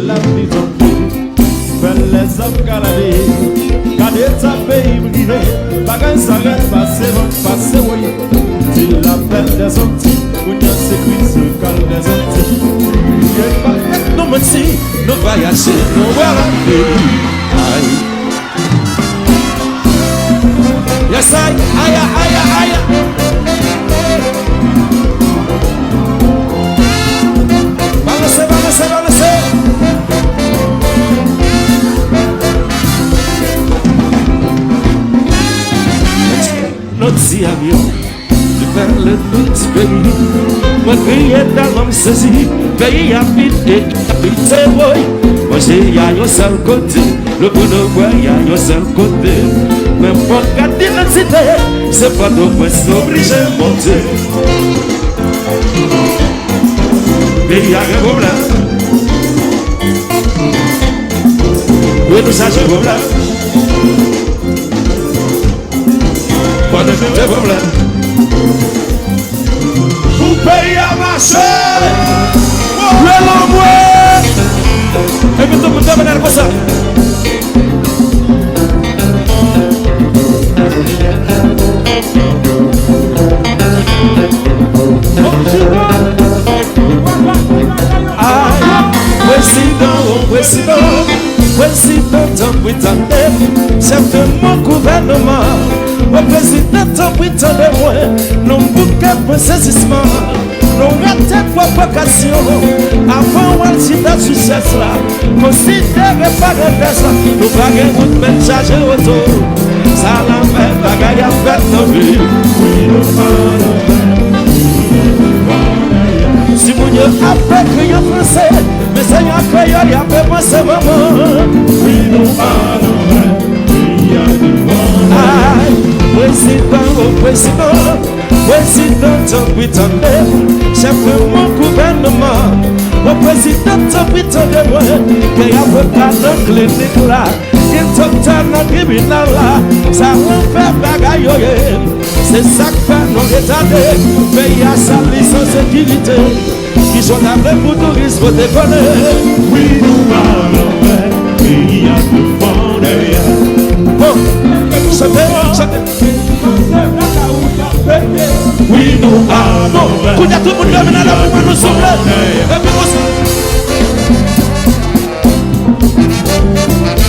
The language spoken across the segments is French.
la vie tombée, belle les hommes galadés, gardez ta pays brûlé, bagage s'arrête, passez, oui, dis la belle des hommes, ou bien c'est Christ, le cal des hommes, nous mentis, nous voyager, nous voilà, aïe. Yes, aïe. Balancez. Notre avion, de faire le petit pays. Moi, crier dans l'homme saisi, pays habité, oui. Moi, j'ai un seul côté, le bonheur, il y a un seul côté. Mais pour garder l'entité, c'est pas de quoi s'obliger à monter. Pays a un problème. Oui, nous ça, j'ai un problème. Pas de problème. Vous payez à marcher. Le l'envoi. Et puis tout le monde va venir pour ça. Président, tant prétendez, chef de mon gouvernement, au président, tant prétendez, non bouquet pour saisissement, non raté provocation, avant on s'y a succès là, considérez pas de ça, nous baguez vous même charger auto, ça l'a fait, bagaille à faire tomber, si vous n'y avez crié français, mais c'est un créole, il y a peu moins ce moment. Oui, nous parlons, il y a du monde. Aïe, président, tant prétendez, chef de mon gouvernement, au président, tant prétendez, moi, qu'il y a avocat dans clinique là, il docteur dans le tribunal là, ça fait bagaille, c'est ça que fait non retardé, pays à sa licence sécurité. Qui sont appelés pour touristes, pour déconner. Oui, nous allons, il y a du monde. Bon, chantez. Oui, nous allons. Tout le monde vient là pour nous souffler. Et puis vous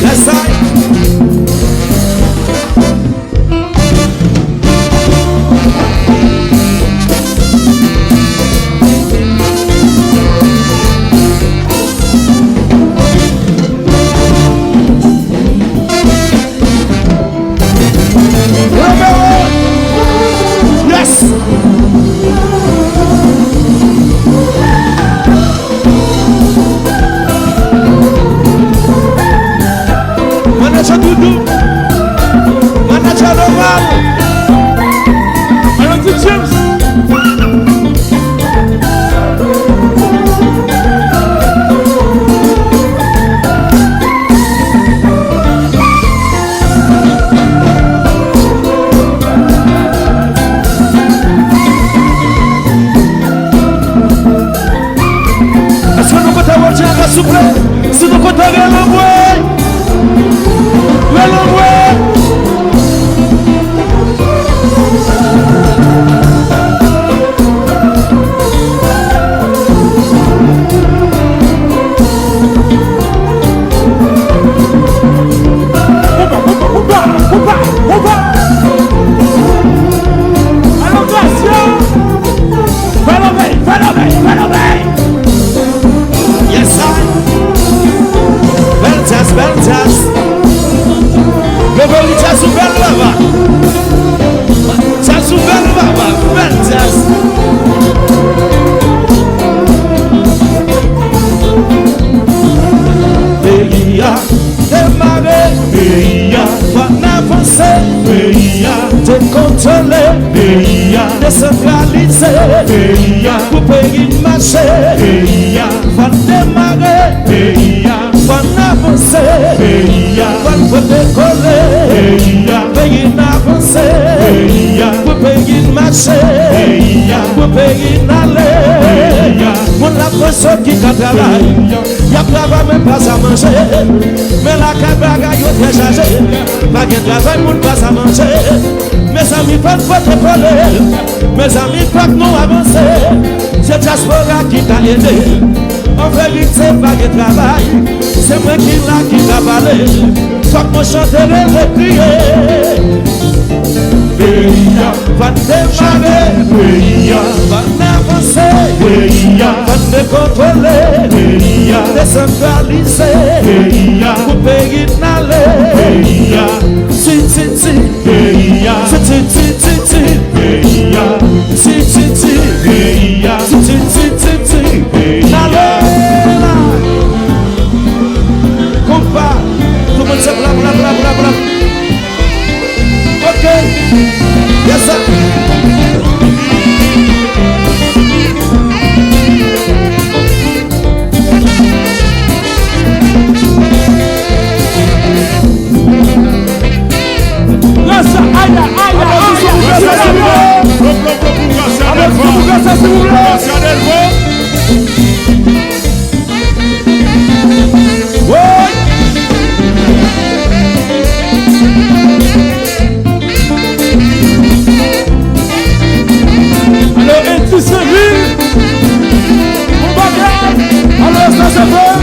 yes, décentralisé, pour payer le marché, va démarrer, va avancer, va décoller, payer avancer, pour payer le marché, pour payer l'aller, mon la personne qui travaille, il y a travail même pas à manger. Mais la cabagaille est très chargée. Pas de travail pour ne pas à manger. Mes amis, pas de votre épaule. Mes amis, pas que nous avancer. C'est Diaspora qui t'a aidé. En vérité, c'est pas de travail. C'est moi qui t'a parlé. Faut que moi chanter et crier. Veia, Va démarrer, veia, va avancer, veia, va te contrôler, veia, décentraliser, veia, pour pays n'aller. veia, Si, si, si, veia, si, si, si, si, si, veia, si, si, si, veia, si, si, si, si, n'aller là. Compas, tout le monde se bla bla bla bla bla. Ok, yes sir. Lança, aia, aia, alors, es-tu servi? Mon bagage, alors ça se fait.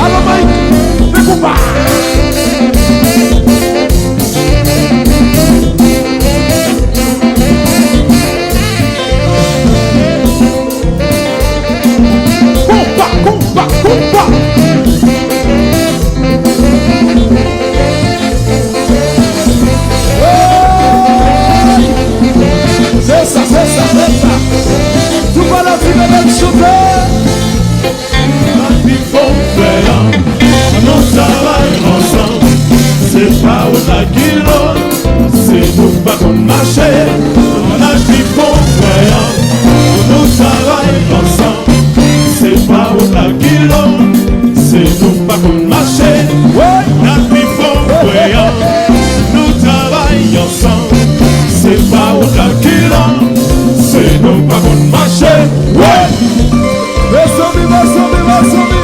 Alors, Mike, fais combat. Combat, combat. C'est ça, c'est ça, c'est ça. Tout va la vie de notre chauffeur. il faut faire, on travaille ensemble, c'est pas au kilo, c'est nous pas qu'on marche, on a dit qu'on faire, on travaille ensemble, c'est pas au kilo, c'est nous pas qu'on marche, on a dit qu'on faire, nous travaillons ensemble, c'est pas au kilo, c'est nous pas qu'on marche, ouais. Bessomi, bessomi, bessomi.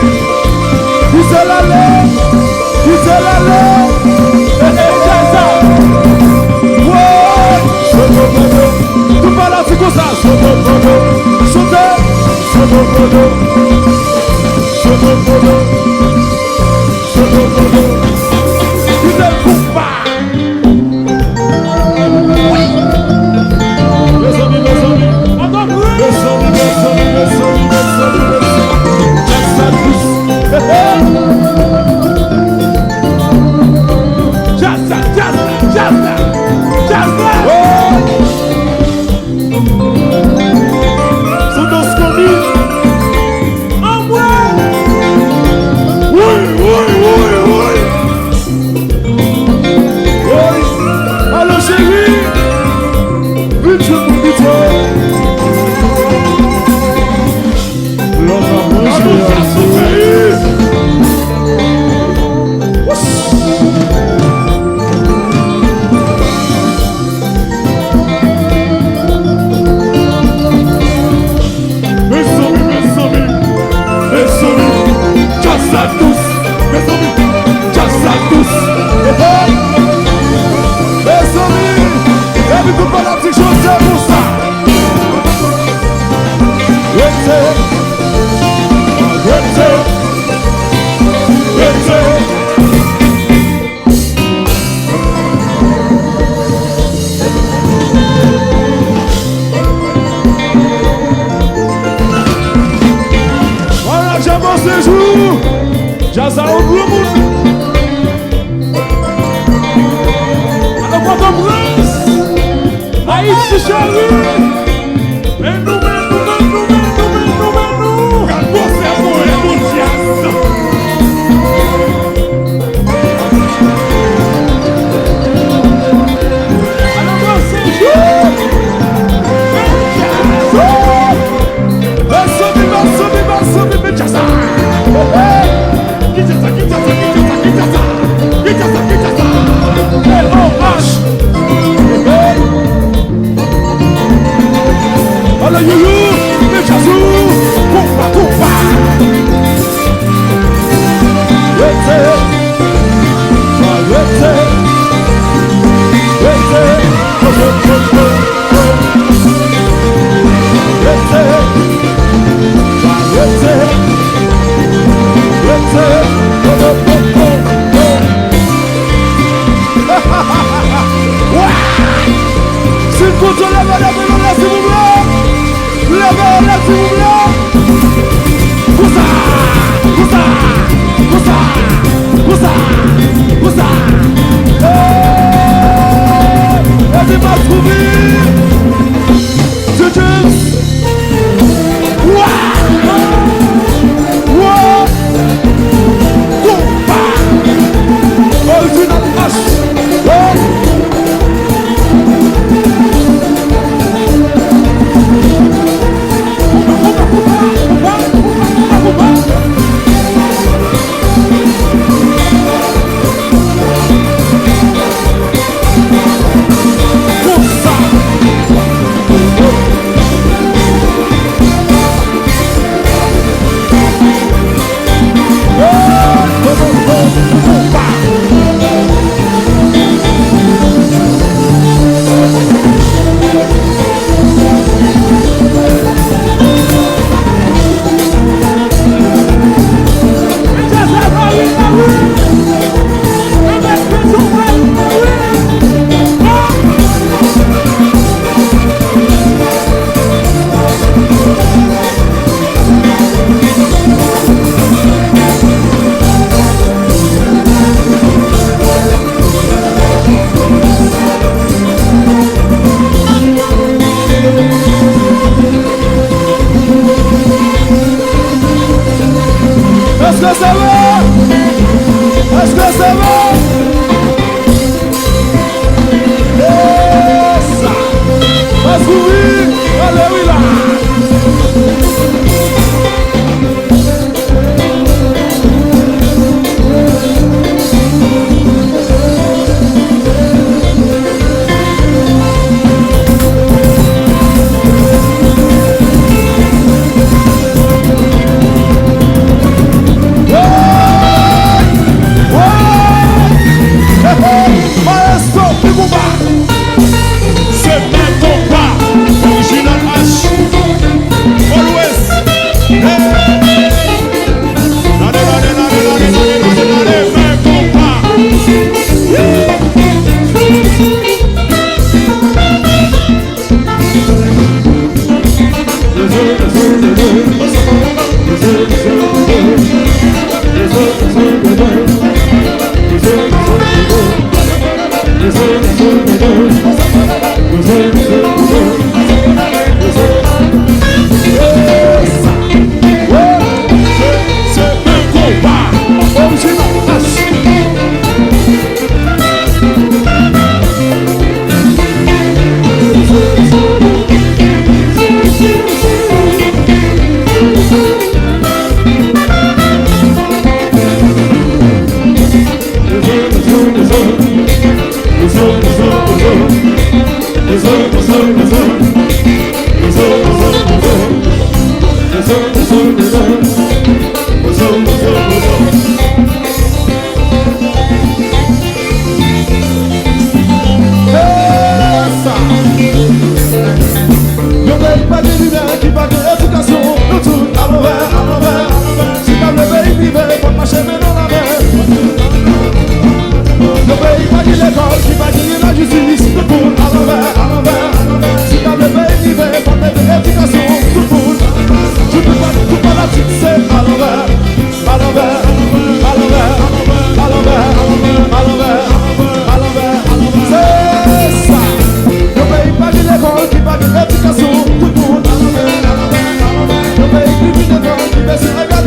Qui c'est la lèvre? Qui c'est la lèvre? Ouais. Tout va là, c'est comme ça. Chantez. Qui c'est le combat? Bessomi, bessomi. Bessomi, bessomi, bessomi, bessomi. Jazz au gros monde. Alors, quoi comme prince? Haïti chérie. Mais nous. Quand vous c'est bon et bon jazz. Alors, c'est jour. Jazz. Vous levez, s'il vous plaît. Levez, s'il vous plaît. Poussa. Et il m'a trouvé.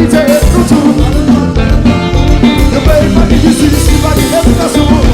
Égalité, tout. Le pays pas difficile, c'est pas l'éducation.